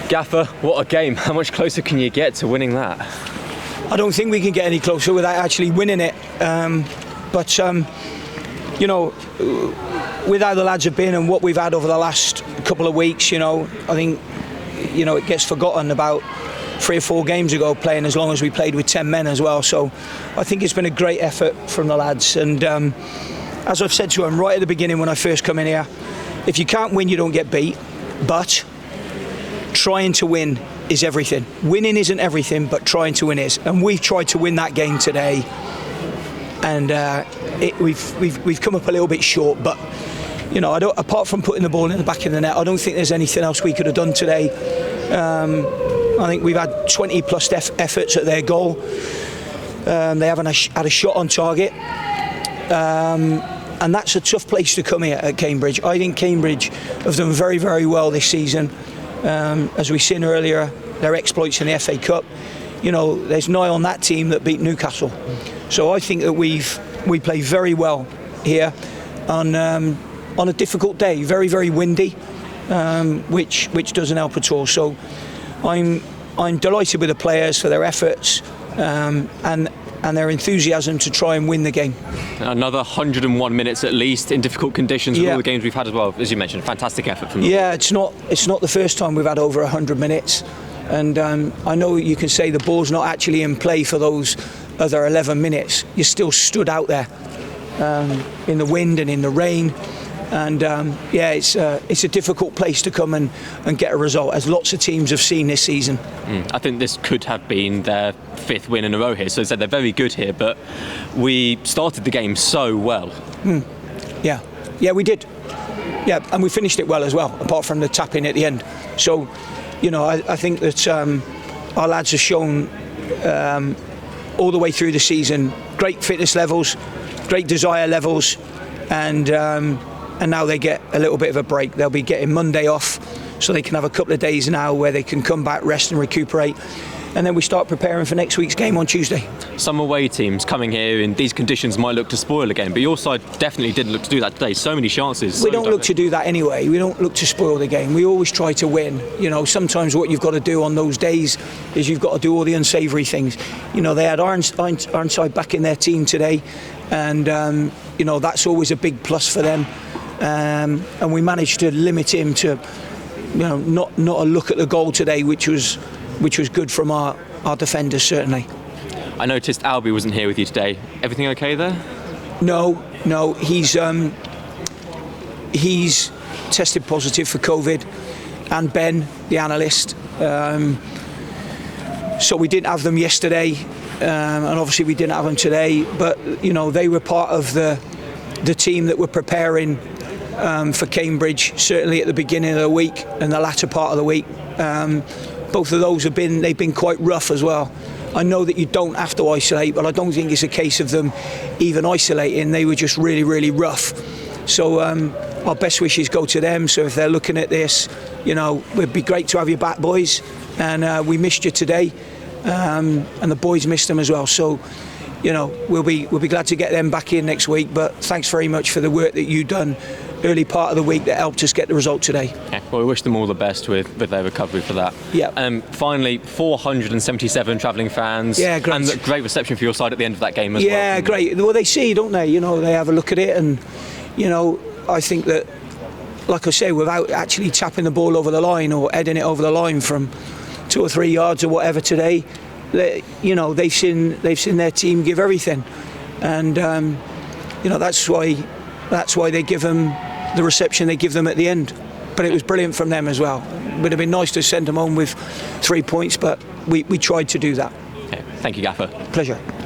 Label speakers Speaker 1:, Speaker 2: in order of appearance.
Speaker 1: Gaffer, what a game. How much closer can you get to winning that?
Speaker 2: I don't think we can get any closer without actually winning it. You know, with how the lads have been and what we've had over the last couple of weeks, you know, I think, you know, it gets forgotten about 3 or 4 games ago playing as long as we played with 10 men as well. So I think it's been a great effort from the lads. And as I've said to them right at the beginning when I first come in here, if you can't win, you don't get beat. But trying to win is everything. Winning isn't everything, but trying to win is. And we've tried to win that game today. And we've come up a little bit short, but you know, apart from putting the ball in the back of the net, I don't think there's anything else we could have done today. I think we've had 20 plus efforts at their goal. They haven't had a shot on target, and that's a tough place to come here at Cambridge. I think Cambridge have done very, very well this season. As we seen earlier, their exploits in the FA Cup. You know, there's nigh on that team that beat Newcastle. So I think that we play very well here on a difficult day, very, very windy, which doesn't help at all. So I'm delighted with the players for their efforts and their enthusiasm to try and win the game.
Speaker 1: Another 101 minutes at least in difficult conditions with
Speaker 2: Yeah.
Speaker 1: all the games we've had as well. As you mentioned, fantastic effort from them.
Speaker 2: Yeah, it's not the first time we've had over 100 minutes. And I know you can say the ball's not actually in play for those other 11 minutes. You still stood out there in the wind and in the rain. And it's a difficult place to come and get a result, as lots of teams have seen this season.
Speaker 1: I think this could have been their 5th win in a row here. So they're very good here, but we started the game so well.
Speaker 2: Yeah, we did. Yeah, and we finished it well as well, apart from the tap-in at the end. So, you know, I think that our lads have shown all the way through the season great fitness levels, great desire levels, and now they get a little bit of a break. They'll be getting Monday off, so they can have a couple of days now where they can come back, rest and recuperate. And then we start preparing for next week's game on Tuesday.
Speaker 1: Some away teams coming here in these conditions might look to spoil a game, but your side definitely didn't look to do that today. So many chances.
Speaker 2: We don't look to do that anyway. We don't look to spoil the game. We always try to win. You know, sometimes what you've got to do on those days is you've got to do all the unsavoury things. You know, they had Ironside back in their team today, and you know, that's always a big plus for them. And we managed to limit him to, you know, not a look at the goal today, which was good from our defenders, certainly.
Speaker 1: I noticed Albie wasn't here with you today. Everything okay there?
Speaker 2: No, he's tested positive for COVID, and Ben, the analyst. So we didn't have them yesterday, and obviously we didn't have them today. But you know, they were part of the team that were preparing for Cambridge, certainly at the beginning of the week and the latter part of the week. Both of those they've been quite rough as well. I know that you don't have to isolate, but I don't think it's a case of them even isolating. They were just really, really rough. So our best wishes go to them. So if they're looking at this, you know, it'd be great to have you back, boys. And we missed you today, and the boys missed them as well. So, you know, we'll be glad to get them back in next week. But thanks very much for the work that you've done early part of the week that helped us get the result today.
Speaker 1: Yeah, well, we wish them all the best with their recovery for that.
Speaker 2: Yeah.
Speaker 1: Finally, 477 travelling fans.
Speaker 2: Yeah, great.
Speaker 1: And great reception for your side at the end of that game as well.
Speaker 2: Yeah, great. Well, they see, don't they? You know, they have a look at it, and you know, I think that, like I say, without actually tapping the ball over the line or heading it over the line from 2 or 3 yards or whatever today, you know, they've seen their team give everything, and you know, that's why they give them the reception they give them at the end. But it was brilliant from them as well. It would have been nice to send them home with 3 points, but we tried to do that.
Speaker 1: Okay. Thank you, Gaffer.
Speaker 2: Pleasure.